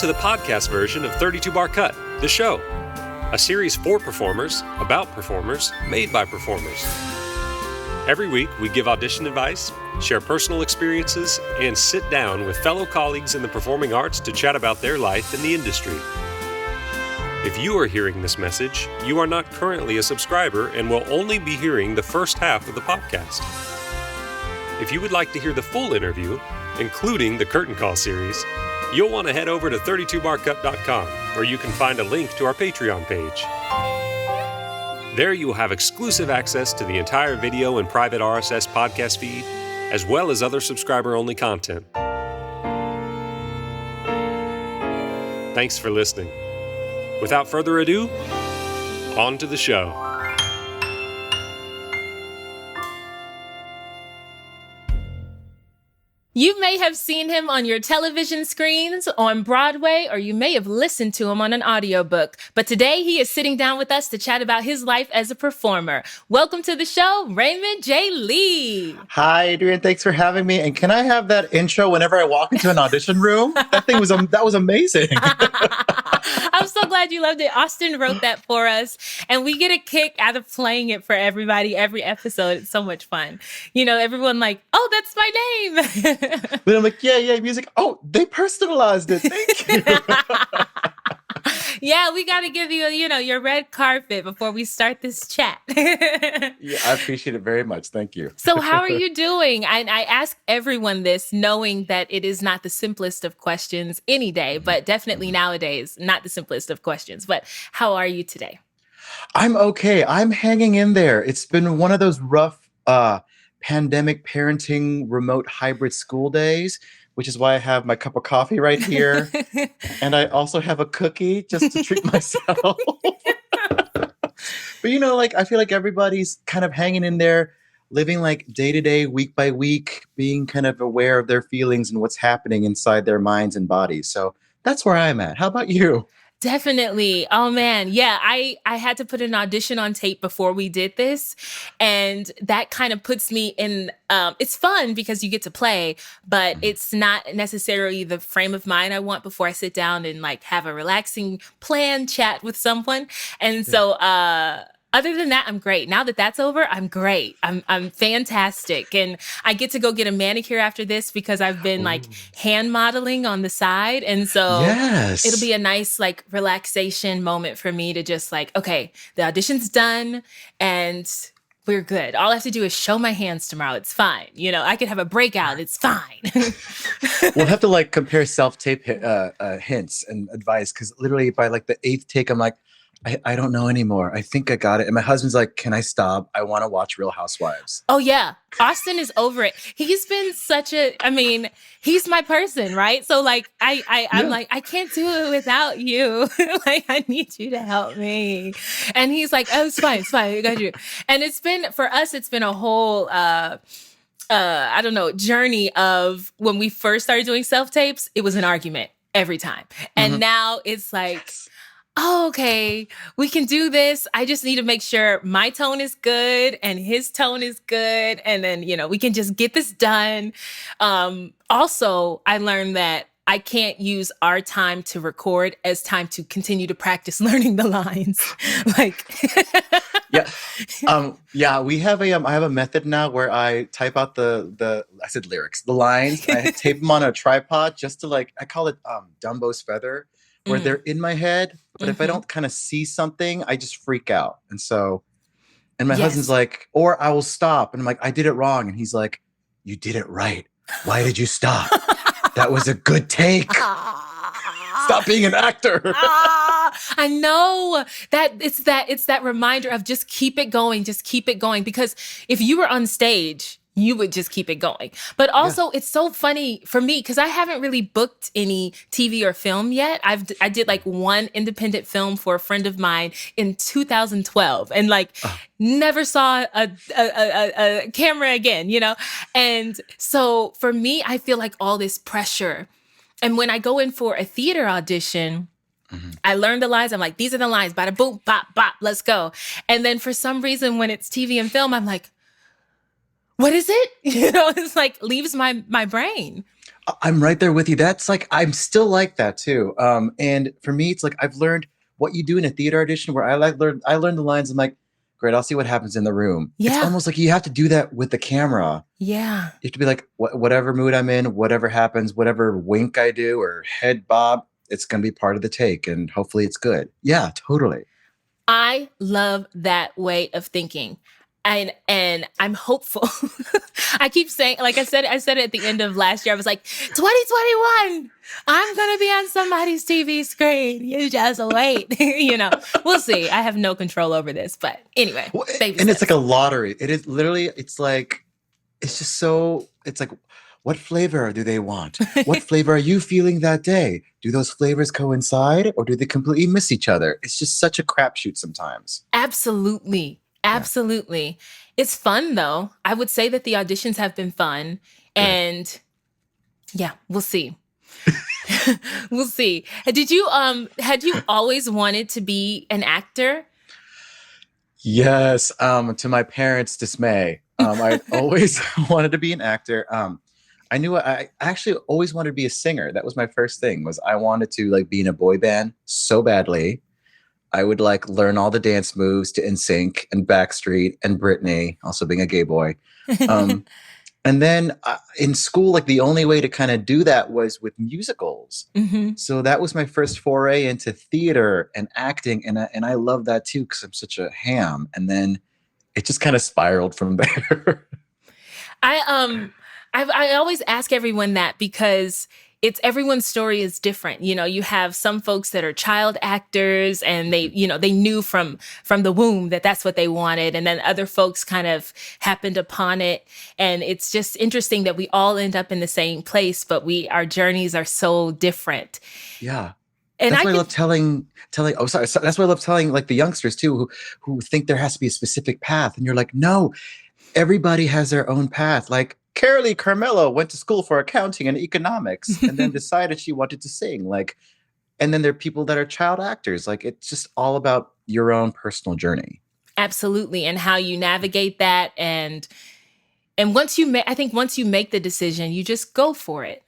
to the podcast version of 32 Bar Cut, the show, a series for performers, about performers, made by performers. Every week, we give audition advice, share personal experiences, and sit down with fellow colleagues in the performing arts to chat about their life in the industry. If you are hearing this message, you are not currently a subscriber and will only be hearing the first half of the podcast. If you would like to hear the full interview, including the curtain call series, you'll want to head over to 32barcut.com, where you can find a link to our Patreon page. There you will have exclusive access to the entire video and private RSS podcast feed, as well as other subscriber-only content. Thanks for listening. Without further ado, on to the show. You may have seen him on your television screens, on Broadway, or you may have listened to him on an audiobook. But today he is sitting down with us to chat about his life as a performer. Welcome to the show, Raymond J. Lee. Hi, Adrian. Thanks for having me. And can I have that intro whenever I walk into an audition room? That was amazing. I'm so glad you loved it. Austin wrote that for us, and we get a kick out of playing it for everybody every episode. It's so much fun. You know, everyone like, oh, that's my name. But I'm like, yeah, music. Oh, they personalized it. Thank you. Yeah, we got to give you, your red carpet before we start this chat. Yeah, I appreciate it very much. Thank you. So how are you doing? I ask everyone this, knowing that it is not the simplest of questions any day, but definitely nowadays, not the simplest of questions. But how are you today? I'm okay. I'm hanging in there. It's been one of those rough pandemic parenting remote hybrid school days, which is why I have my cup of coffee right here. And I also have a cookie just to treat myself. But I feel like everybody's kind of hanging in there, living like day to day, week by week, being kind of aware of their feelings and what's happening inside their minds and bodies. So that's where I'm at. How about you? Definitely. Oh man. Yeah. I had to put an audition on tape before we did this. And that kind of puts me in, it's fun because you get to play, but it's not necessarily the frame of mind I want before I sit down and like have a relaxing plan chat with someone. And so, other than that, I'm great. Now that that's over, I'm great. I'm fantastic. And I get to go get a manicure after this because I've been like hand modeling on the side. And so It'll be a nice like relaxation moment for me to just like, okay, the audition's done and we're good. All I have to do is show my hands tomorrow. It's fine. I could have a breakout. It's fine. We'll have to like compare self-tape hints and advice, because literally by like the 8th take, I'm like, I don't know anymore. I think I got it. And my husband's like, can I stop? I want to watch Real Housewives. Oh, yeah. Austin is over it. He's been he's my person, right? So like, I'm like, I can't do it without you. Like, I need you to help me. And he's like, oh, it's fine. I got you. And for us, it's been a whole, journey of when we first started doing self-tapes, it was an argument every time. And now it's like, oh, okay, we can do this. I just need to make sure my tone is good and his tone is good. And then, we can just get this done. Also, I learned that I can't use our time to record as time to continue to practice learning the lines. We have I have a method now where I type out the lyrics, the lines. I tape them on a tripod just to I call it Dumbo's feather, where they're in my head. But if I don't kind of see something, I just freak out. And my husband's like, or I will stop. And I'm like, I did it wrong. And he's like, you did it right. Why did you stop? That was a good take. Stop being an actor. I know it's that reminder of just keep it going. Because if you were on stage, you would just keep it going. But also it's so funny for me because I haven't really booked any TV or film yet. I did like one independent film for a friend of mine in 2012 and never saw a camera again, And so for me, I feel like all this pressure. And when I go in for a theater audition, I learned the lines. I'm like, these are the lines. Bada boom, bop, bop, let's go. And then for some reason, when it's TV and film, I'm like, what is it? It's like leaves my brain. I'm right there with you. That's like, I'm still like that too. And for me, it's like I've learned what you do in a theater audition where I learned the lines. I'm like, great, I'll see what happens in the room. It's Yeah. almost like you have to do that with the camera. Yeah. You have to be like, whatever mood I'm in, whatever happens, whatever wink I do or head bob, it's going to be part of the take and hopefully it's good. Yeah, totally. I love that way of thinking. And I'm hopeful. I keep saying, like I said at the end of last year, I was like, 2021, I'm gonna be on somebody's TV screen. You just wait. We'll see. I have no control over this, but anyway, Well, baby and it's like steps. a lottery. It is literally, it's like, it's just so, it's like, what flavor do they want? What flavor are you feeling that day? Do those flavors coincide or do they completely miss each other? It's just such a crapshoot sometimes. Absolutely. Yeah, Absolutely. It's fun though. I would say that the auditions have been fun. good. And yeah, we'll see. We'll see. Had you always wanted to be an actor? Yes, to my parents' dismay, I always wanted to be an actor. I knew I actually always wanted to be a singer. That was my first thing. Was I wanted to like be in a boy band so badly. I would like learn all the dance moves to NSYNC and Backstreet and Britney, also being a gay boy. Um, and then in school, like the only way to kind of do that was with musicals. Hmm. So that was my first foray into theater and acting, and I love that too because I'm such a ham. And then it just kind of spiraled from there. I I always ask everyone that because it's everyone's story is different. You have some folks that are child actors and they knew from the womb that that's what they wanted. And then other folks kind of happened upon it. And it's just interesting that we all end up in the same place, but our journeys are so different. Yeah. And That's I why I can, love telling. Oh, sorry. That's why I love telling like the youngsters too, who think there has to be a specific path, and you're like, no, everybody has their own path. Like Carolee Carmelo went to school for accounting and economics, and then decided she wanted to sing. Like, and then there are people that are child actors. Like, it's just all about your own personal journey. absolutely. And how you navigate that. And I think once you make the decision, you just go for it.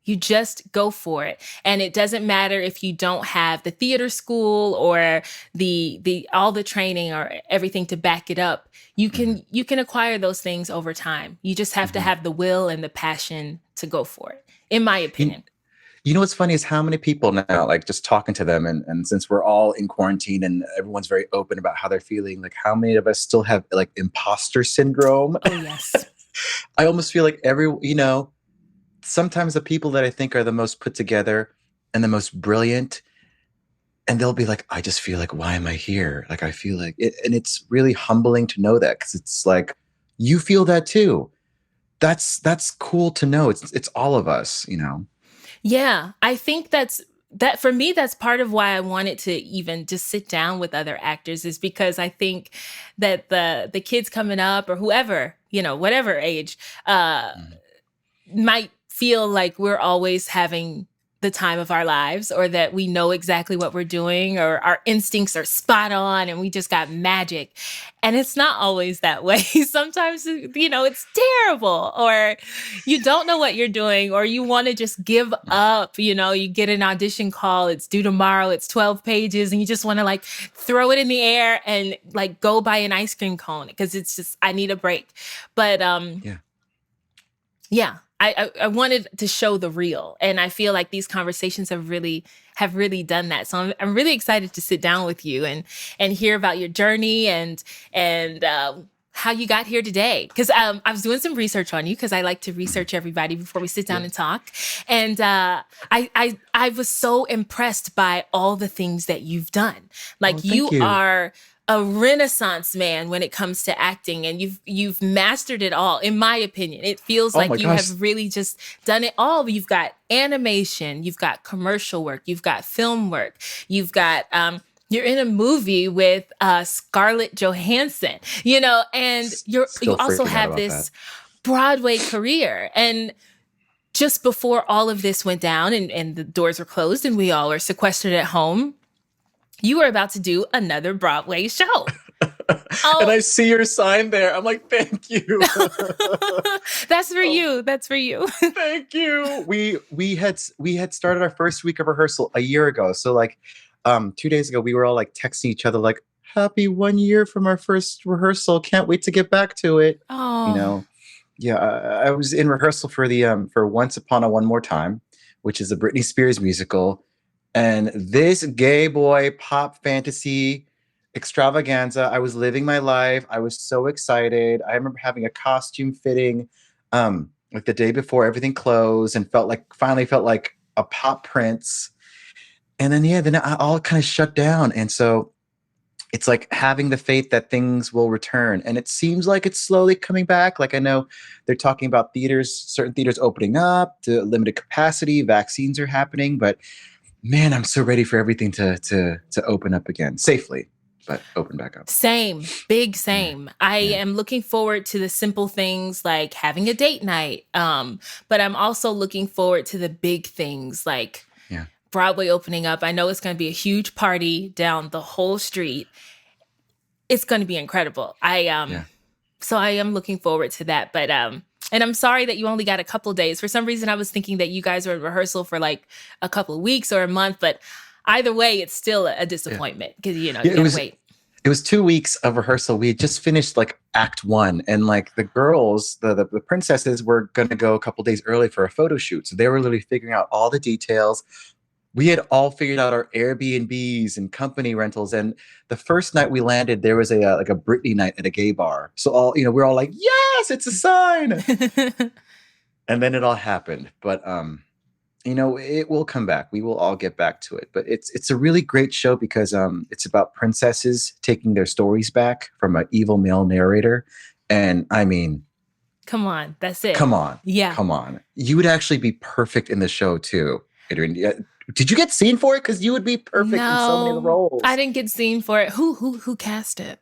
You just go for it. And it doesn't matter if you don't have the theater school or the all the training or everything to back it up. Mhm. You can acquire those things over time. You just have to Mhm. have the will and the passion to go for it, in my You, opinion. you know what's funny is how many people now, like just talking to them, and since we're all in quarantine and everyone's very open about how they're feeling, like how many of us still have like imposter syndrome? Oh yes. I almost feel like sometimes the people that I think are the most put together and the most brilliant, and they'll be like, I just feel like, why am I here? Like, I feel like it, and it's really humbling to know that because it's like, you feel that too. That's cool to know. It's all of us. Yeah, I think that for me, that's part of why I wanted to even just sit down with other actors is because I think that the kids coming up or whoever, whatever age, Mhm. might feel like we're always having the time of our lives or that we know exactly what we're doing or our instincts are spot on and we just got magic. And it's not always that way. Sometimes, it's terrible or you don't know what you're doing or you want to just give up. You get an audition call, it's due tomorrow, it's 12 pages, and you just want to like throw it in the air and like go buy an ice cream cone because it's just, I need a break. But Yeah. yeah, I wanted to show the real, and I feel like these conversations have really done that. So I'm really excited to sit down with you and hear about your journey and how you got here today. Because I was doing some research on you because I like to research everybody before we sit down Yeah. and talk, and I was so impressed by all the things that you've done. Oh, Like thank you you. are a renaissance man when it comes to acting and you've mastered it all in my opinion. It feels Oh my like you gosh. have really just done it all. You've got animation, you've got commercial work, you've got film work, you've got you're in a movie with Scarlett Johansson, and you Still also freaking out have about that. this Broadway career. And just before all of this went down and the doors were closed and we all are sequestered at home, you were about to do another Broadway show. And Oh, I see your sign there. I'm like, thank you. that's for Oh, you. That's for you. thank you. We had started our first week of rehearsal a year ago. So like 2 days ago, we were all like texting each other like, happy 1 year from our first rehearsal. Can't wait to get back to it. You Oh, know, yeah, I was in rehearsal for the for Once Upon a One More Time, which is a Britney Spears musical, and this gay boy pop fantasy extravaganza. I was living my life. I was so excited. I remember having a costume fitting, like the day before everything closed, and finally felt like a pop prince. And then then I all kind of shut down, and so it's like having the faith that things will return. And it seems like it's slowly coming back. Like I know they're talking about certain theaters opening up to limited capacity, vaccines are happening, but man, I'm so ready for everything to open up again safely, but open back up. same, big Yeah. same. I Yeah. am looking forward to the simple things like having a date night. But I'm also looking forward to the big things like Yeah. Broadway opening up. I know it's going to be a huge party down the whole street. It's going to be incredible. Yeah. So I am looking forward to that. But and I'm sorry that you only got a couple days. For some reason, I was thinking that you guys were in rehearsal for like a couple of weeks or a month. But either way, it's still a disappointment because you Yeah, you gotta wait. it was 2 weeks of rehearsal. We had just finished like act one, and like the girls, the princesses were gonna go a couple days early for a photo shoot. So they were literally figuring out all the details. We had all figured out our Airbnbs and company rentals. And the first night we landed, there was a like a Britney night at a gay bar. So we're all like, yes, it's a sign. And then it all happened. But it will come back. We will all get back to it. But it's a really great show because it's about princesses taking their stories back from an evil male narrator. And I mean, Come on, that's it. come on. Yeah. Come on. You would actually be perfect in the show too, Adrian. Did you get seen for it? Because you would be perfect in so many of the No, roles. I didn't get seen for it. Who cast it?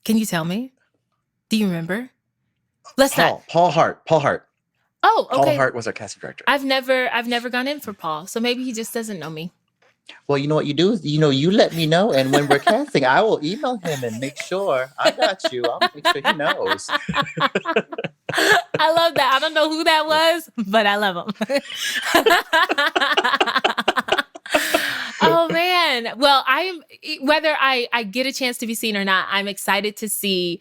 Can you tell me? Do you remember? Let's not. Paul Hart. Oh, Paul okay. Hart was our casting director. I've never gone in for Paul, so maybe he just doesn't know me. Well, you know what you do is, you let me know, and when we're casting, I will email him and make sure I got you. I'll make sure he knows. I love that. I don't know who that was, but I love him. Oh man. Well, whether I get a chance to be seen or not, I'm excited to see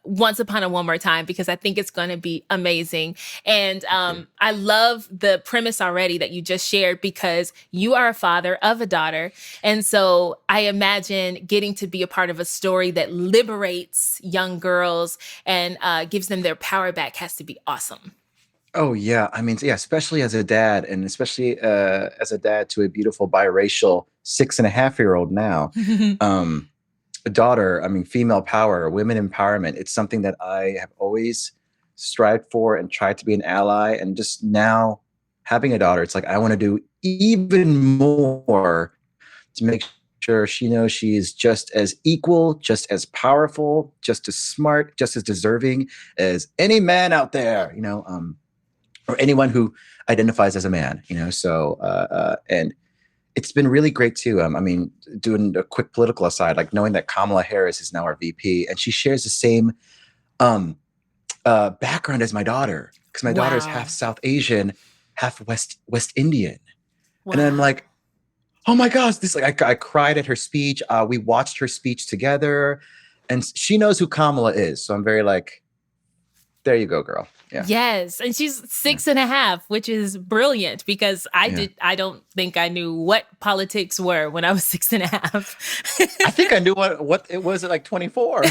Once Upon a One More Time because I think it's going to be amazing. And I love the premise already that you just shared because you are a father of a daughter. And so I imagine getting to be a part of a story that liberates young girls and gives them their power back has to be awesome. Oh yeah, I mean, yeah, especially as a dad, and especially as a dad to a beautiful biracial 6.5-year-old now. A daughter, I mean, female power, women empowerment. It's something that I have always strived for and tried to be an ally. And just now having a daughter, it's like I want to do even more to make sure she knows she is just as equal, just as powerful, just as smart, just as deserving as any man out there, or anyone who identifies as a man, So, and it's been really great too. I mean, doing a quick political aside, like knowing that Kamala Harris is now our VP, and she shares the same background as my daughter, because my daughter is Wow. half South Asian, half West Indian, and Wow. I'm like, oh my gosh, this like I cried at her speech. We watched her speech together, and she knows who Kamala is. So I'm very like, there you go, girl. Yeah. Yes. And she's 6.5, which is brilliant because I don't think I knew what politics were when I was 6.5. I think I knew what it was at like 24.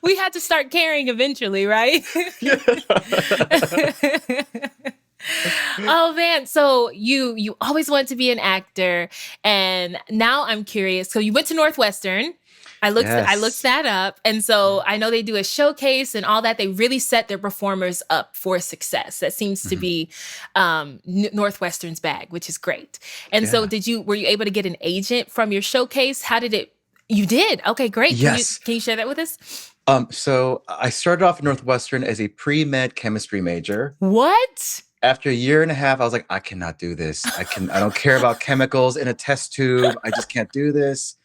We had to start caring eventually, right? Oh man, so you always wanted to be an actor, and now I'm curious. So you went to Northwestern. I looked that up, and so I know they do a showcase and all that. They really set their performers up for success. That seems to be Northwestern's bag, which is great. And so, were you able to get an agent from your showcase? How did it? You did. Okay, great. Yes. Can you share that with us? So I started off at Northwestern as a pre-med chemistry major. What? After a year and a half, I was like, I cannot do this. I don't care about chemicals in a test tube. I just can't do this.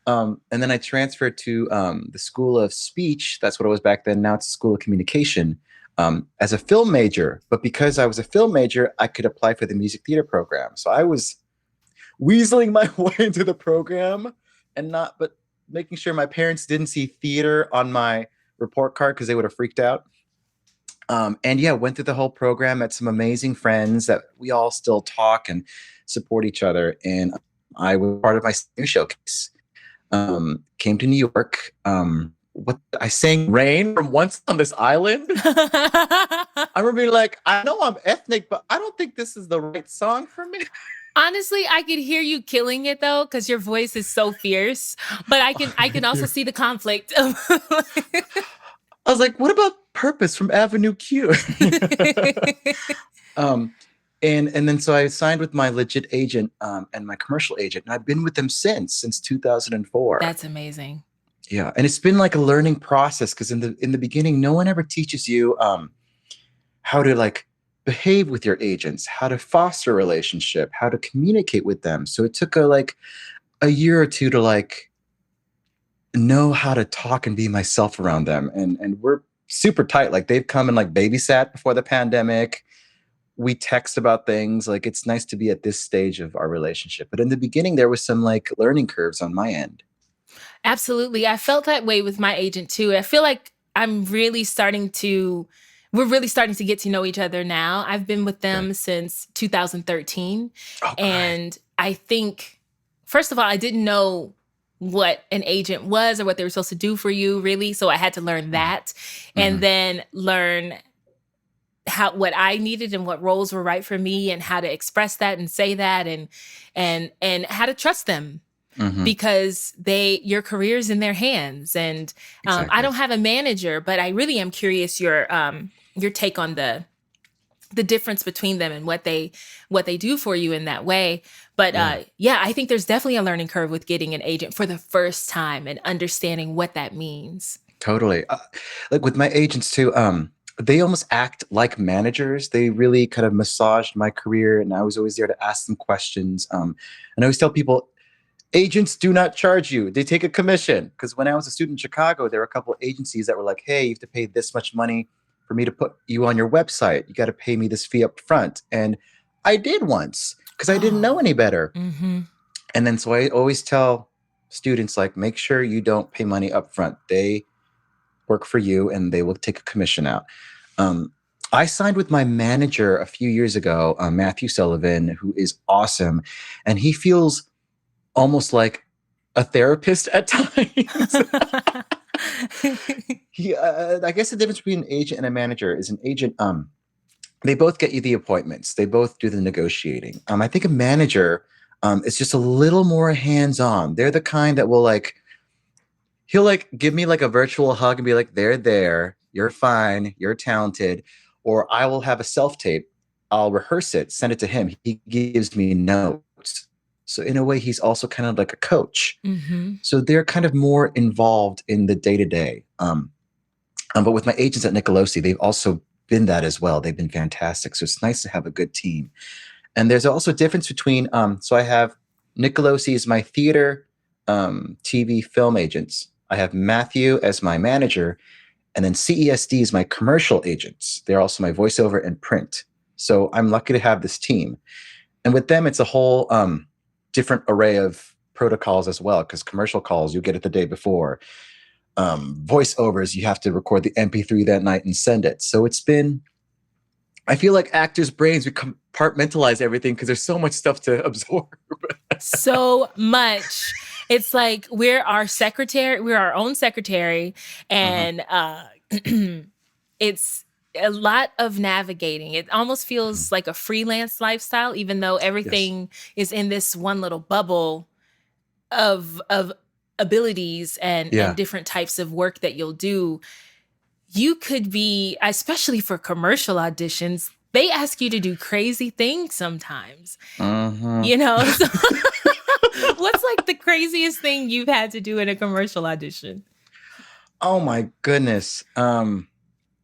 And then I transferred to the School of Speech. That's what it was back then. Now it's a School of Communication as a film major. But because I was a film major, I could apply for the music theater program. So I was weaseling my way into the program but making sure my parents didn't see theater on my report card because they would have freaked out. And yeah, went through the whole program, met some amazing friends that we all still talk and support each other. And I was part of my senior showcase. Came to New York. I sang Rain from Once on This Island. I remember being like, I know I'm ethnic, but I don't think this is the right song for me. Honestly, I could hear you killing it though, because your voice is so fierce. But I can also see the conflict. I was like, what about Purpose from Avenue Q? And then so I signed with my legit agent and my commercial agent, and I've been with them since 2004. That's amazing. Yeah, and it's been like a learning process because in the beginning, no one ever teaches you how to like behave with your agents, how to foster a relationship, how to communicate with them. So it took a year or two to like know how to talk and be myself around them. And we're super tight. Like they've come and like babysat before the pandemic. We text about things. Like it's nice to be at this stage of our relationship. But in the beginning, there was some like learning curves on my end. Absolutely. I felt that way with my agent too. I feel like we're really starting to get to know each other now. I've been with them since 2013. Oh, and I think, first of all, I didn't know what an agent was or what they were supposed to do for you, really. So I had to learn that and then learn what I needed and what roles were right for me and how to express that and say that and how to trust them. Because your career's in their hands. And Exactly. I don't have a manager, but I really am curious your take on the difference between them and what they do for you in that way. But I think there's definitely a learning curve with getting an agent for the first time and understanding what that means. Totally. Like with my agents too, they almost act like managers. They really kind of massaged my career, and I was always there to ask them questions. And I always tell people, agents do not charge you. They take a commission. Because when I was a student in Chicago, there were a couple of agencies that were like, hey, you have to pay this much money for me to put you on your website. You got to pay me this fee up front. And I did once because I didn't know any better. And then so I always tell students, like, make sure you don't pay money up front. They work for you and they will take a commission out. I signed with my manager a few years ago, Matthew Sullivan, who is awesome. And he feels almost like a therapist at times. I guess the difference between an agent and a manager is an agent, they both get you the appointments. They both do the negotiating. I think a manager is just a little more hands-on. They're the kind that will he'll like give me like a virtual hug and be like, they're there, you're fine, you're talented. Or I will have a self-tape. I'll rehearse it, send it to him. He gives me notes. So in a way, he's also kind of like a coach. So they're kind of more involved in the day-to-day. But with my agents at Nicolosi, they've also been that as well. They've been fantastic. So it's nice to have a good team. And there's also a difference between, so I have Nicolosi as my theater, TV, film agents. I have Matthew as my manager. And then CESD is my commercial agents. They're also my voiceover and print. So I'm lucky to have this team. And with them, it's a whole different array of protocols as well, because commercial calls you get it the day before. Voiceovers, you have to record the MP3 that night and send it. So I feel like actors' brains, we compartmentalize everything because there's so much stuff to absorb. So much. It's like we're our own secretary, and it's a lot of navigating. It almost feels like a freelance lifestyle, even though everything is in this one little bubble of abilities and different types of work that you'll do. You could be, especially for commercial auditions, they ask you to do crazy things sometimes. You know, so what's like the craziest thing you've had to do in a commercial audition? Oh my goodness.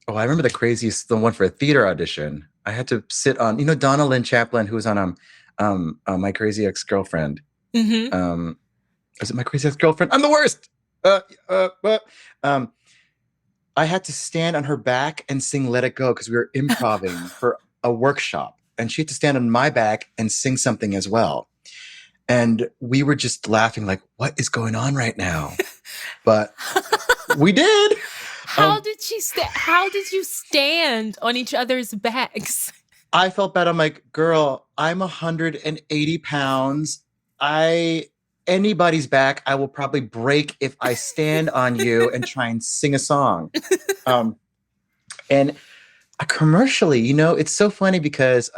I remember the one for a theater audition. I had to sit on, Donna Lynn Chaplin, who was on My Crazy Ex-Girlfriend. is it my crazy ex-girlfriend? I'm the worst. Uh, but I had to stand on her back and sing Let It Go because we were improvising for a workshop. And she had to stand on my back and sing something as well. And we were just laughing like, what is going on right now? But we did. How did you stand on each other's backs? I felt bad. I'm like, girl, I'm 180 pounds. Anybody's back, I will probably break if I stand on you and try and sing a song. And commercially, it's so funny because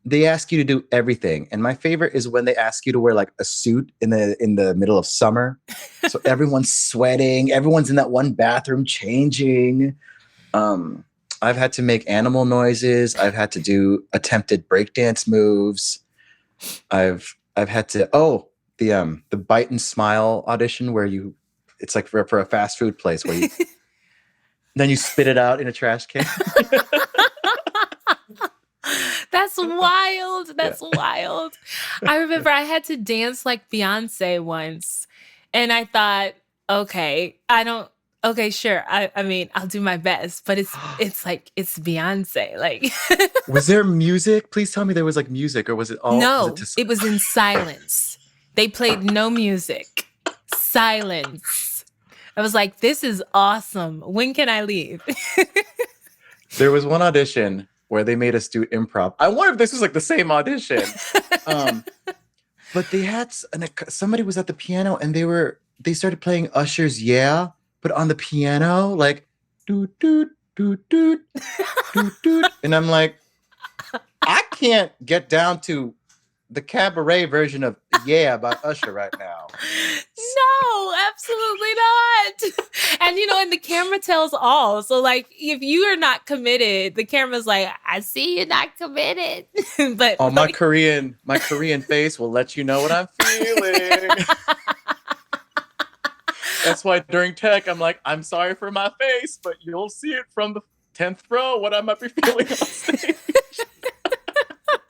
they ask you to do everything. And my favorite is when they ask you to wear like a suit in the middle of summer. So everyone's sweating. Everyone's in that one bathroom changing. I've had to make animal noises. I've had to do attempted breakdance moves. I've had to, the bite and smile audition where it's like for a fast food place where you, then you spit it out in a trash can. That's wild. That's wild. I remember I had to dance like Beyonce once. And I thought, okay, sure. I mean, I'll do my best, but it's like, it's Beyonce. Like, was there music? Please tell me there was like music, or was it all? No, it was in silence. They played no music. Silence. I was like, this is awesome. When can I leave? There was one audition where they made us do improv. I wonder if this was like the same audition. But they had, somebody was at the piano and they started playing Usher's Yeah, but on the piano, like, doot, doot, doot, doot, doot, doot. And I'm like, I can't get down to the cabaret version of Yeah by Usher right now. No, absolutely not. And and the camera tells all. So like if you are not committed, the camera's like, I see you're not committed. But my Korean face will let you know what I'm feeling. That's why during tech, I'm like, I'm sorry for my face, but you'll see it from the 10th row what I might be feeling on stage.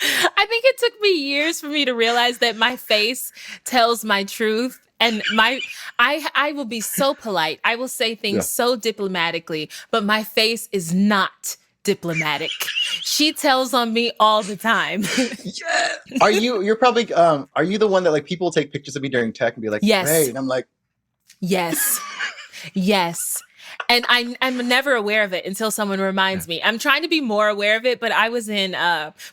I think it took me years for me to realize that my face tells my truth. And I will be so polite. I will say things so diplomatically, but my face is not diplomatic. She tells on me all the time. Yeah. You're probably, are you the one that like people take pictures of me during tech and be like, yes. Hey, and I'm like, yes. Yes. And I'm never aware of it until someone reminds me. I'm trying to be more aware of it, but I was in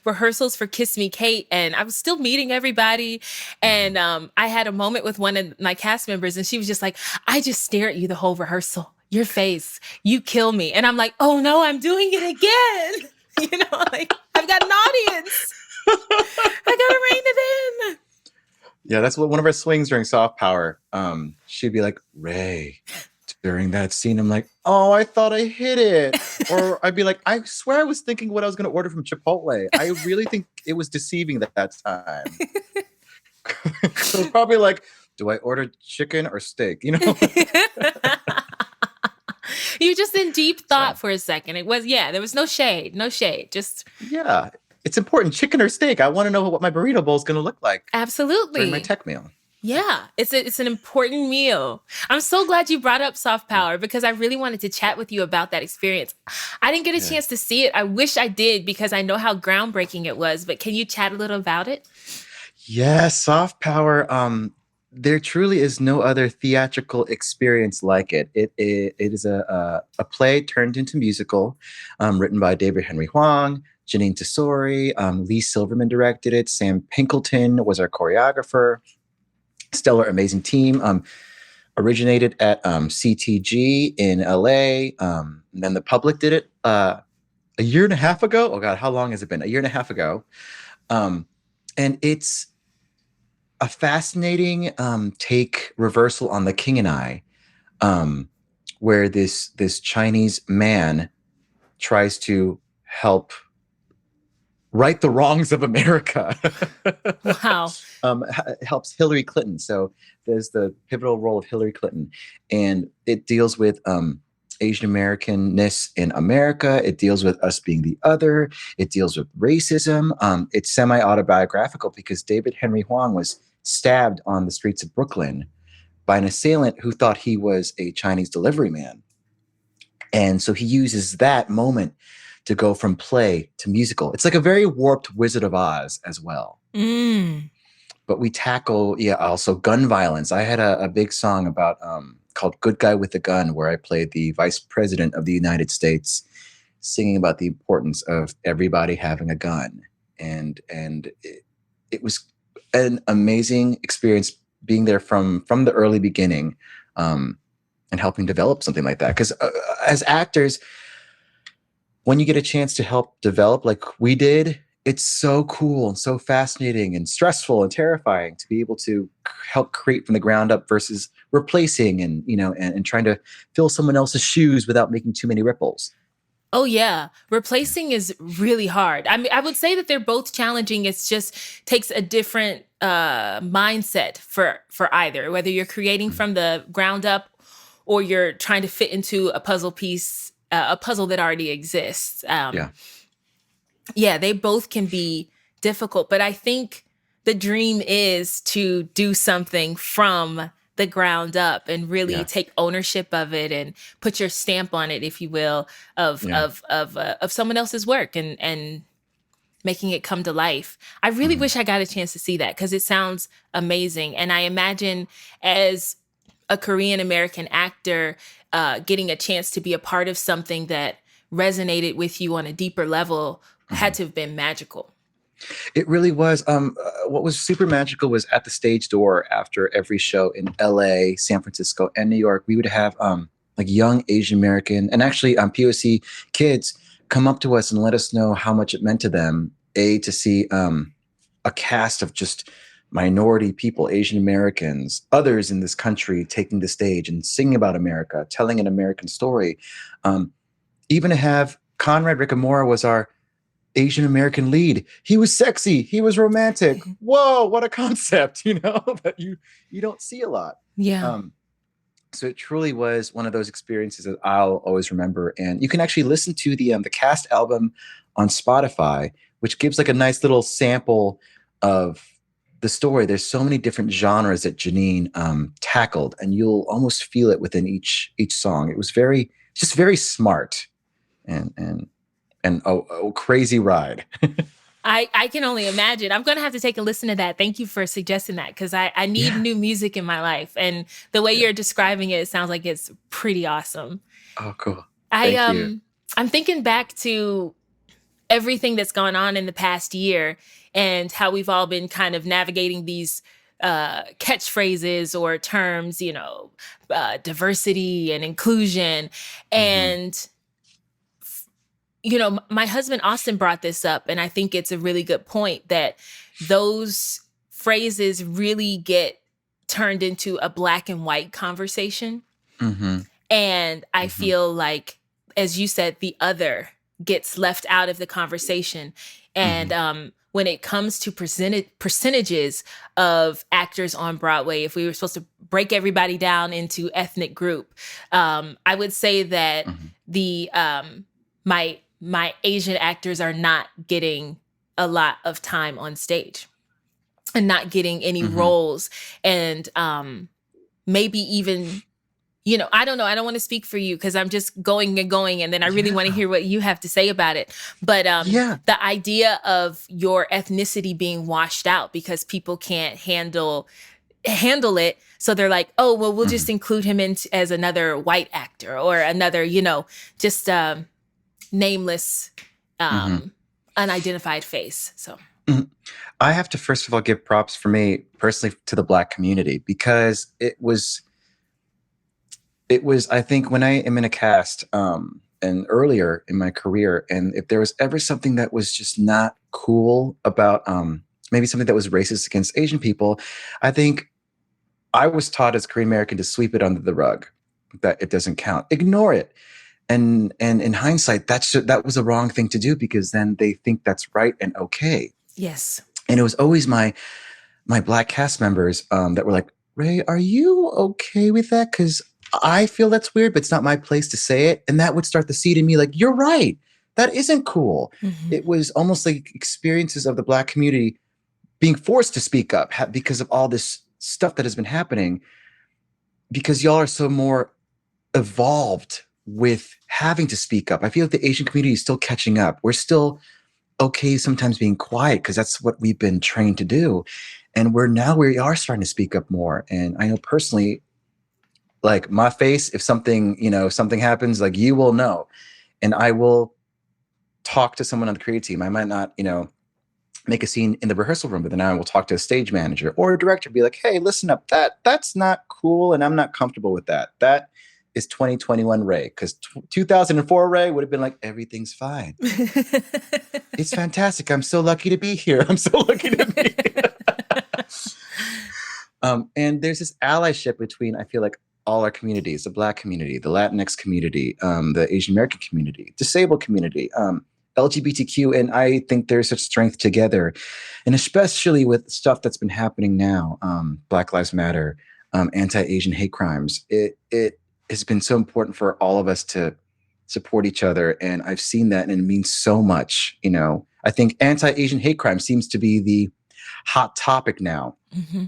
rehearsals for Kiss Me Kate, and I was still meeting everybody. And I had a moment with one of my cast members, and she was just like, I just stare at you the whole rehearsal. Your face, you kill me. And I'm like, oh no, I'm doing it again. Like I've got an audience. I gotta rein it in. Yeah, that's what one of our swings during Soft Power. She'd be like, Ray. During that scene, I'm like, oh, I thought I hit it. Or I'd be like, I swear I was thinking what I was going to order from Chipotle. I really think it was deceiving that time. So it's probably like, do I order chicken or steak? You're just in deep thought for a second. It was, there was no shade. Just. Yeah, it's important. Chicken or steak. I want to know what my burrito bowl is going to look like. Absolutely. During my tech meal. Yeah, it's an important meal. I'm so glad you brought up Soft Power because I really wanted to chat with you about that experience. I didn't get a chance to see it. I wish I did because I know how groundbreaking it was, but can you chat a little about it? Yeah, Soft Power. There truly is no other theatrical experience like it. It is a play turned into musical, written by David Henry Hwang, Janine Tesori, Lee Silverman directed it. Sam Pinkleton was our choreographer. Stellar, amazing team. Originated at CTG in LA. And then the public did it a year and a half ago. Oh God, how long has it been? A year and a half ago. And it's a fascinating take reversal on The King and I, where this Chinese man tries to help right the wrongs of America. Wow. Helps Hillary Clinton. So there's the pivotal role of Hillary Clinton, and it deals with Asian Americanness in America. It deals with us being the other. It deals with racism. It's semi-autobiographical because David Henry Hwang was stabbed on the streets of Brooklyn by an assailant who thought he was a Chinese delivery man. And so he uses that moment to go from play to musical. It's like a very warped Wizard of Oz as well. But we tackle, also gun violence. I had a big song about called Good Guy with a Gun, where I played the Vice President of the United States, singing about the importance of everybody having a gun. And it was an amazing experience being there from the early beginning, and helping develop something like that. Because as actors, when you get a chance to help develop like we did, it's so cool and so fascinating and stressful and terrifying to be able to help create from the ground up versus replacing and, and trying to fill someone else's shoes without making too many ripples. Oh yeah. Replacing is really hard. I mean, I would say that they're both challenging. It's just takes a different mindset for either, whether you're creating from the ground up or you're trying to fit into a puzzle piece, a puzzle that already exists. Yeah, they both can be difficult, but I think the dream is to do something from the ground up and really take ownership of it and put your stamp on it, if you will, of someone else's work and making it come to life. I really wish I got a chance to see that because it sounds amazing. And I imagine as a Korean American actor, getting a chance to be a part of something that resonated with you on a deeper level had to have been magical. It really was. What was super magical was at the stage door after every show in LA, San Francisco, and New York, we would have like young Asian American and actually POC kids come up to us and let us know how much it meant to them, to see a cast of just minority people, Asian Americans, others in this country taking the stage and singing about America, telling an American story. Even to have Conrad Ricamora was our Asian American lead. He was sexy. He was romantic. Whoa, what a concept, that you don't see a lot. Yeah. So it truly was one of those experiences that I'll always remember. And you can actually listen to the cast album on Spotify, which gives like a nice little sample of the story. There's so many different genres that Janine tackled, and you'll almost feel it within each song. It was just very smart and a crazy ride. I can only imagine. I'm going to have to take a listen to that. Thank you for suggesting that because I need new music in my life. And the way you're describing it sounds like it's pretty awesome. Oh, cool. Thank you. I'm thinking back to everything that's gone on in the past year and how we've all been kind of navigating these catchphrases or terms, diversity and inclusion. And my husband, Austin, brought this up, and I think it's a really good point that those phrases really get turned into a black and white conversation. And I feel like, as you said, the other gets left out of the conversation. And when it comes to percentages of actors on Broadway, if we were supposed to break everybody down into ethnic group, I would say that the my Asian actors are not getting a lot of time on stage and not getting any roles. And maybe even, I don't know. I don't want to speak for you because I'm just going and going. And then I really want to hear what you have to say about it. But the idea of your ethnicity being washed out because people can't handle it. So they're like, oh, well, we'll just include him as another white actor or another, just nameless, unidentified face. So I have to first of all give props for me personally to the Black community because it was I think when I am in a cast and earlier in my career, and if there was ever something that was just not cool about maybe something that was racist against Asian people, I think I was taught as Korean American to sweep it under the rug, that it doesn't count, ignore it. And in hindsight, that was a wrong thing to do because then they think that's right and okay. Yes. And it was always my Black cast members that were like, Ray, are you okay with that? Because I feel that's weird, but it's not my place to say it. And that would start the seed in me like, you're right. That isn't cool. It was almost like experiences of the Black community being forced to speak up because of all this stuff that has been happening, because y'all are so more evolved with having to speak up. I feel like the Asian community is still catching up. We're still okay sometimes being quiet because that's what we've been trained to do. And we are starting to speak up more. And I know personally, like my face, if something happens, like you will know. And I will talk to someone on the creative team. I might not, make a scene in the rehearsal room, but then I will talk to a stage manager or a director, be like, hey, listen up, that's not cool. And I'm not comfortable with that. That is 2021 Ray, because 2004 Ray would have been like, everything's fine. It's fantastic. I'm so lucky to be here. I'm so lucky to be here. And there's this allyship between, I feel like, all our communities, the Black community, the Latinx community, the Asian American community, disabled community, LGBTQ. And I think there's such strength together. And especially with stuff that's been happening now, Black Lives Matter, anti-Asian hate crimes, it has been so important for all of us to support each other. And I've seen that, and it means so much. I think anti-Asian hate crime seems to be the hot topic now. Mm-hmm.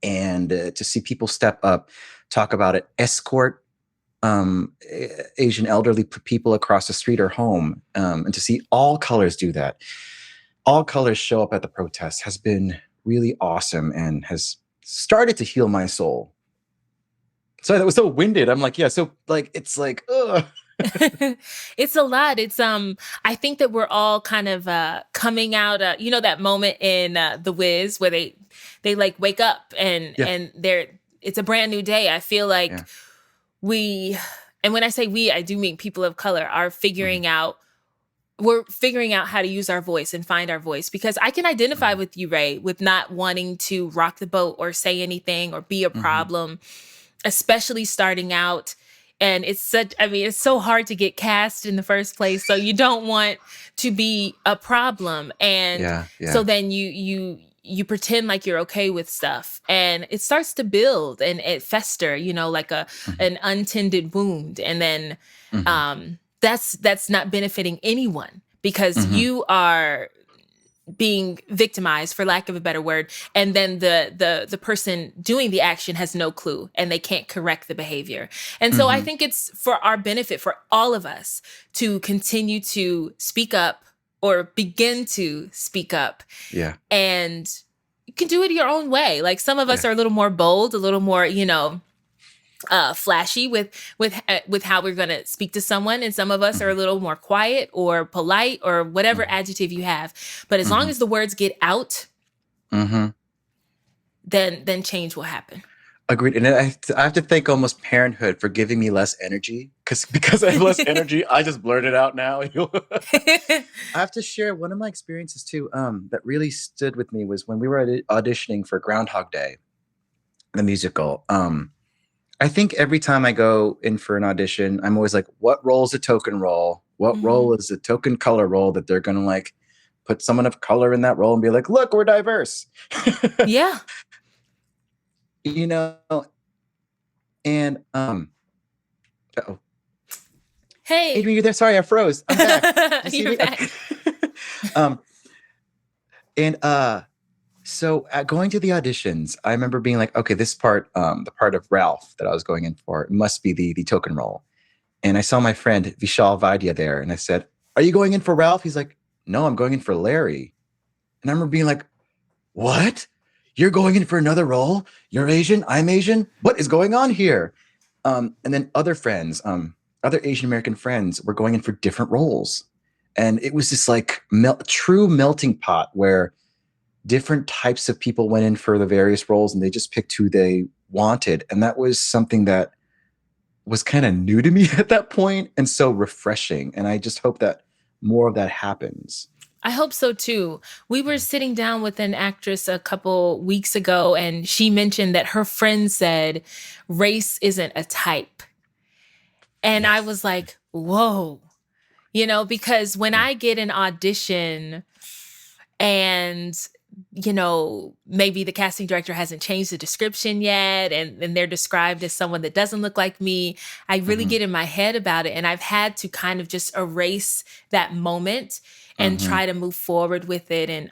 And to see people step up, talk about it, escort Asian elderly people across the street or home, and to see all colors do that, all colors show up at the protest, has been really awesome and has started to heal my soul. Sorry, that was so winded. I'm like, yeah, so like, it's like, ugh. It's a lot. It's I think that we're all kind of coming out, that moment in The Wiz where they like wake up and it's a brand new day. I feel like and when I say we, I do mean people of color are figuring out, we're figuring out how to use our voice and find our voice, because I can identify with you, Ray, with not wanting to rock the boat or say anything or be a problem, especially starting out. And it's so hard to get cast in the first place. So you don't want to be a problem. And so then you pretend like you're okay with stuff, and it starts to build and it fester, like an untended wound. And then that's not benefiting anyone, because you are being victimized, for lack of a better word, and then the person doing the action has no clue and they can't correct the behavior. And so I think it's for our benefit, for all of us, to continue to speak up, or begin to speak up. Yeah. And you can do it your own way. Like, some of us are a little more bold, a little more, flashy with how we're going to speak to someone. And some of us are a little more quiet or polite or whatever adjective you have. But as long as the words get out, then change will happen. Agreed. And I have to thank almost parenthood for giving me less energy, because I have less energy. I just blurt it out now. I have to share one of my experiences too, that really stood with me, was when we were auditioning for Groundhog Day, the musical. I think every time I go in for an audition, I'm always like, what role is a token role? What role is a token color role that they're going to like put someone of color in that role and be like, look, we're diverse. Yeah. And uh-oh. Hey, Adrian, you're there. Sorry, I froze. I'm back. You're back. So going to the auditions, I remember being like, okay, this part, the part of Ralph that I was going in for, must be the token role. And I saw my friend Vishal Vaidya there, and I said, are you going in for Ralph? He's like, no, I'm going in for Larry. And I remember being like, what? You're going in for another role? You're Asian? I'm Asian? What is going on here? And then other friends, other Asian American friends, were going in for different roles. And it was this like true melting pot where different types of people went in for the various roles, and they just picked who they wanted. And that was something that was kind of new to me at that point, and so refreshing. And I just hope that more of that happens. I hope so too. We were sitting down with an actress a couple weeks ago, and she mentioned that her friend said race isn't a type. And I was like, whoa, because when I get an audition and, maybe the casting director hasn't changed the description yet, and they're described as someone that doesn't look like me, I really get in my head about it. And I've had to kind of just erase that moment and try to move forward with it. And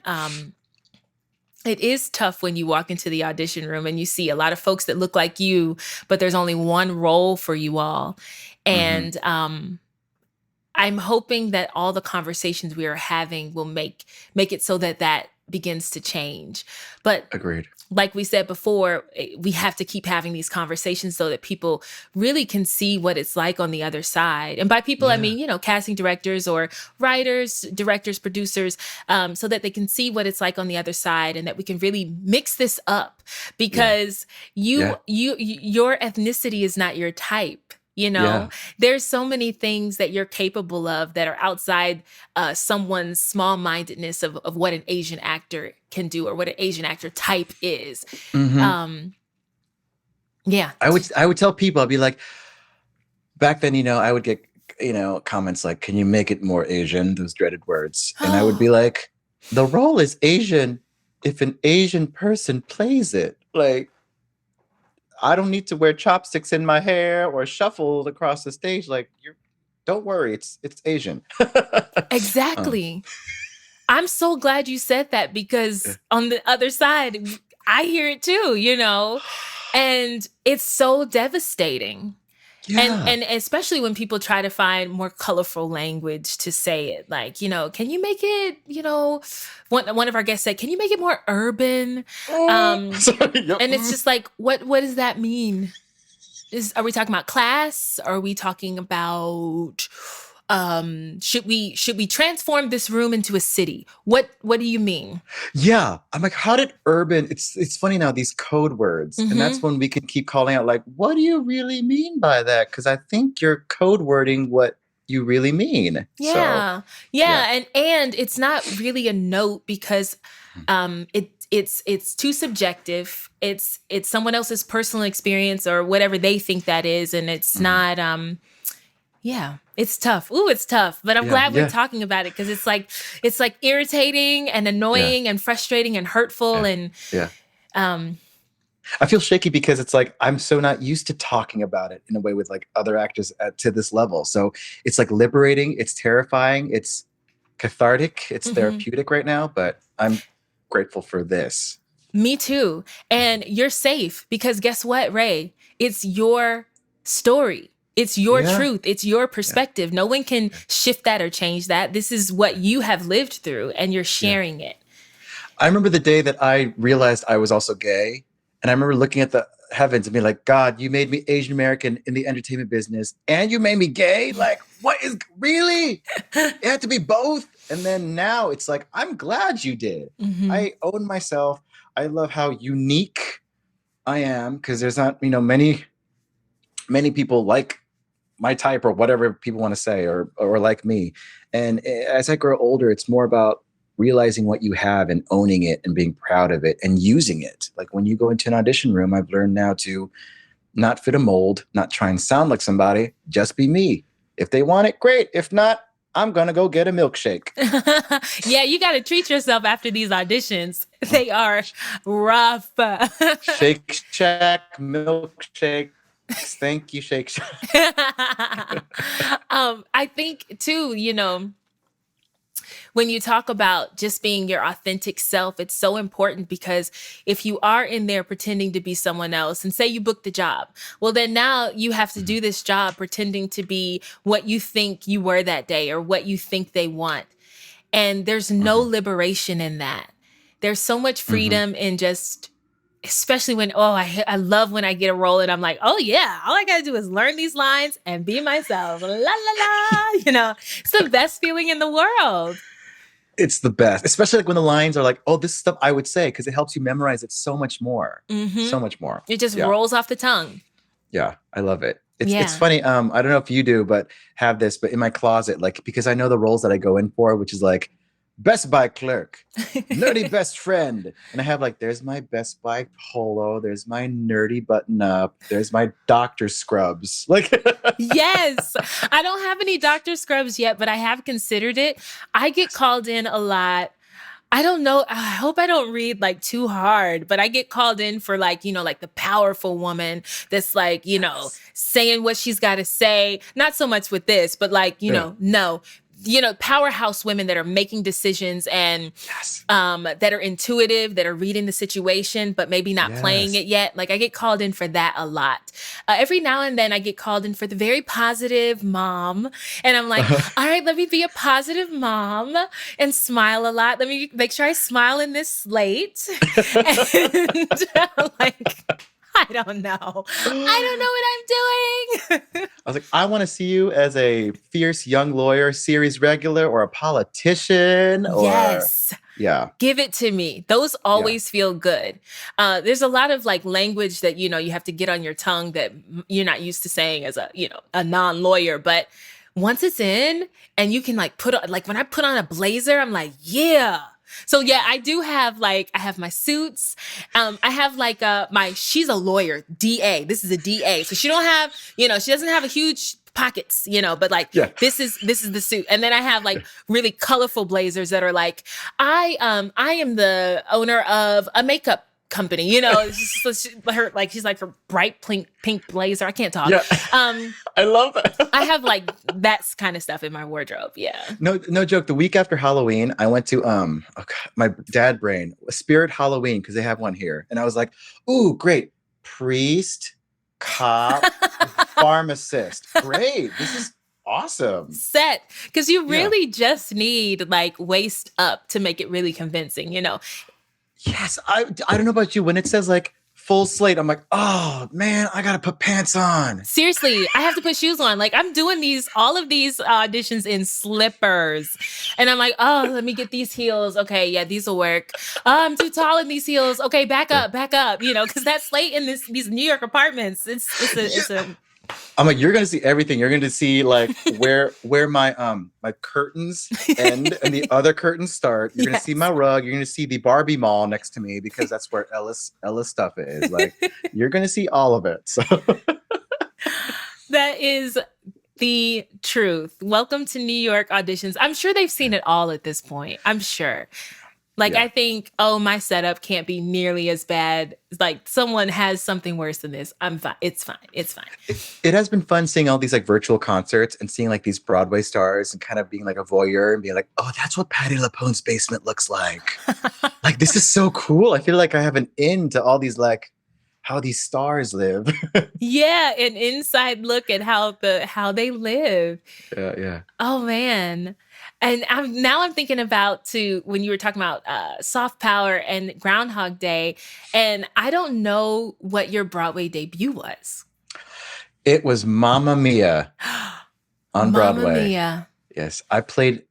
It is tough when you walk into the audition room and you see a lot of folks that look like you, but there's only one role for you all. And I'm hoping that all the conversations we are having will make it so that that begins to change. But Agreed. like we said before, we have to keep having these conversations so that people really can see what it's like on the other side. And by people, I mean, casting directors or writers, directors, producers, so that they can see what it's like on the other side and that we can really mix this up because your ethnicity is not your type. There's so many things that you're capable of that are outside someone's small-mindedness of what an Asian actor can do or what an Asian actor type is. I would tell people, I'd be like, back then, I would get, comments like, can you make it more Asian? Those dreaded words. And I would be like, the role is Asian if an Asian person plays it. Like, I don't need to wear chopsticks in my hair or shuffled across the stage. Like, don't worry, it's Asian. Exactly. I'm so glad you said that because on the other side, I hear it too, and it's so devastating. Yeah. And especially when people try to find more colorful language to say it, like, can you make it, one of our guests said, can you make it more urban? Sorry, yep. And it's just like, what does that mean? Are we talking about class? Are we talking about, should we transform this room into a city? What do you mean? Yeah. I'm like, how did urban, it's funny now, these code words. And that's when we can keep calling out like, what do you really mean by that? Because I think you're code wording what you really mean. Yeah. And it's not really a note because it's too subjective. It's someone else's personal experience or whatever they think that is. And it's not, it's tough. Ooh, it's tough. But I'm glad we're talking about it because it's like irritating and annoying and frustrating and hurtful and I feel shaky because it's like I'm so not used to talking about it in a way with like other actors to this level. So it's like liberating, it's terrifying, it's cathartic, it's therapeutic right now, but I'm grateful for this. Me too. And you're safe because guess what, Ray? It's your story. It's your truth. It's your perspective. No one can shift that or change that. This is what you have lived through and you're sharing it. I remember the day that I realized I was also gay. And I remember looking at the heavens and being like, God, you made me Asian American in the entertainment business and you made me gay? Like, what is really? It had to be both. And then now it's like, I'm glad you did. I own myself. I love how unique I am because there's not, many people like my type or whatever people want to say or like me. And as I grow older, it's more about realizing what you have and owning it and being proud of it and using it. Like when you go into an audition room, I've learned now to not fit a mold, not try and sound like somebody, just be me. If they want it, great. If not, I'm going to go get a milkshake. Yeah, you got to treat yourself after these auditions. They are rough. Shake Shack, milkshake. Thank you, Shake Shack. I think too, when you talk about just being your authentic self, it's so important because if you are in there pretending to be someone else and say you booked the job, well, then now you have to do this job pretending to be what you think you were that day or what you think they want. And there's no liberation in that. There's so much freedom in just, especially when, I love when I get a role and I'm like, oh yeah, all I got to do is learn these lines and be myself. La, la, la. It's the best feeling in the world. It's the best, especially like when the lines are like, oh, this is stuff I would say because it helps you memorize it so much more. So much more. It just rolls off the tongue. Yeah, I love it. It's funny. I don't know if you do, but in my closet, like, because I know the roles that I go in for, which is like Best Buy clerk, nerdy best friend. And I have like, there's my Best Buy polo. There's my nerdy button up. There's my doctor scrubs. Like, yes, I don't have any doctor scrubs yet, but I have considered it. I get called in a lot. I don't know. I hope I don't read like too hard, but I get called in for like, like the powerful woman that's like, saying what she's got to say. Not so much with this, but like, no, powerhouse women that are making decisions and that are intuitive, that are reading the situation, but maybe not playing it yet. Like I get called in for that a lot. Every now and then I get called in for the very positive mom. And I'm like, all right, let me be a positive mom and smile a lot. Let me make sure I smile in this slate. And I don't know. I don't know what I'm doing. I was like, I want to see you as a fierce young lawyer, series regular, or a politician. Yes. Yeah. Give it to me. Those always feel good. There's a lot of like language that, you have to get on your tongue that you're not used to saying as a non-lawyer. But once it's in and you can like when I put on a blazer, I'm like, yeah. So yeah, I do have I have my suits. I have she's a lawyer, DA. This is a DA. So she don't have, she doesn't have a huge pockets, but this is the suit. And then I have like really colorful blazers that are like, I am the owner of a makeup company, so she's like her bright pink blazer. I can't talk. Yeah. I love that. I have like that kind of stuff in my wardrobe. Yeah. No joke. The week after Halloween, I went to my dad brain Spirit Halloween because they have one here, and I was like, ooh, great, priest, cop, pharmacist, great. This is awesome. Set, because you really just need like waist up to make it really convincing, Yes, I don't know about you. When it says like full slate, I'm like, oh man, I gotta put pants on. Seriously, I have to put shoes on. Like I'm doing all of these auditions in slippers, and I'm like, oh, let me get these heels. Okay, yeah, these will work. Oh, I'm too tall in these heels. Okay, back up. Because that slate in these New York apartments, it's a I'm like, you're gonna see everything. You're gonna see like where my my curtains end and the other curtains start. You're gonna see my rug. You're gonna see the Barbie mall next to me because that's where Ellis stuff is. Like, you're gonna see all of it. So that is the truth. Welcome to New York auditions. I'm sure they've seen it all at this point. I'm sure. I think, my setup can't be nearly as bad. Like someone has something worse than this. I'm fine. It's fine. It has been fun seeing all these like virtual concerts and seeing like these Broadway stars and kind of being like a voyeur and being like, oh, that's what Patti LuPone's basement looks like. Like, this is so cool. I feel like I have an in to all these like how these stars live. Yeah, an inside look at how they live. Yeah. Oh man. And I'm thinking about when you were talking about soft power and Groundhog Day, and I don't know what your Broadway debut was. It was Mamma Mia on Broadway. Mamma Mia. Yes, I played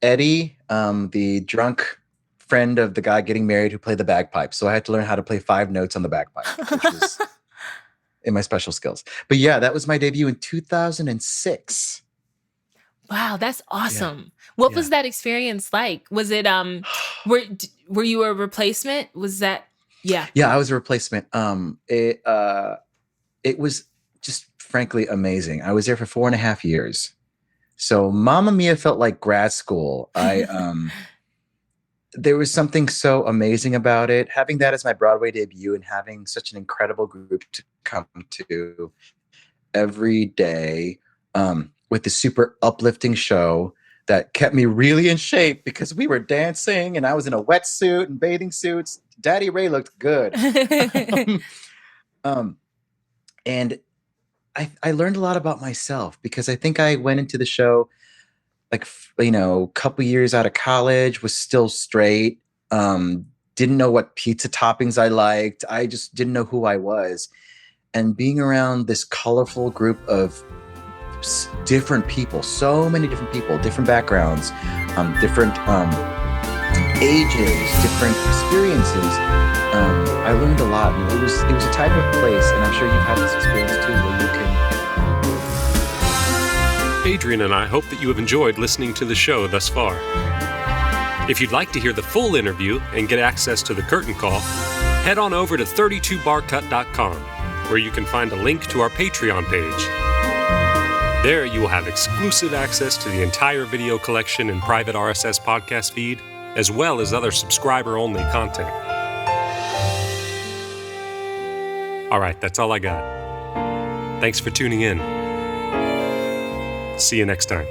Eddie, the drunk friend of the guy getting married who played the bagpipes. So I had to learn how to play 5 notes on the bagpipe, which was in my special skills. But yeah, that was my debut in 2006. Wow, that's awesome. What was that experience like? Was it were you a replacement? Was that Yeah, I was a replacement. It was just frankly amazing. I was there for 4.5 years. So Mamma Mia felt like grad school. There was something so amazing about it. Having that as my Broadway debut and having such an incredible group to come to every day, with the super uplifting show that kept me really in shape because we were dancing and I was in a wetsuit and bathing suits. Daddy Ray looked good. And I learned a lot about myself because I think I went into the show like, a couple years out of college, was still straight, didn't know what pizza toppings I liked. I just didn't know who I was. And being around this colorful group of different people, so many different people, different backgrounds, different ages, different experiences. I learned a lot. And it was a type of place, and I'm sure you've had this experience too, where you can. Adrian and I hope that you have enjoyed listening to the show thus far. If you'd like to hear the full interview and get access to the curtain call, head on over to 32barcut.com, where you can find a link to our Patreon page. There you will have exclusive access to the entire video collection and private RSS podcast feed, as well as other subscriber-only content. All right, that's all I got. Thanks for tuning in. See you next time.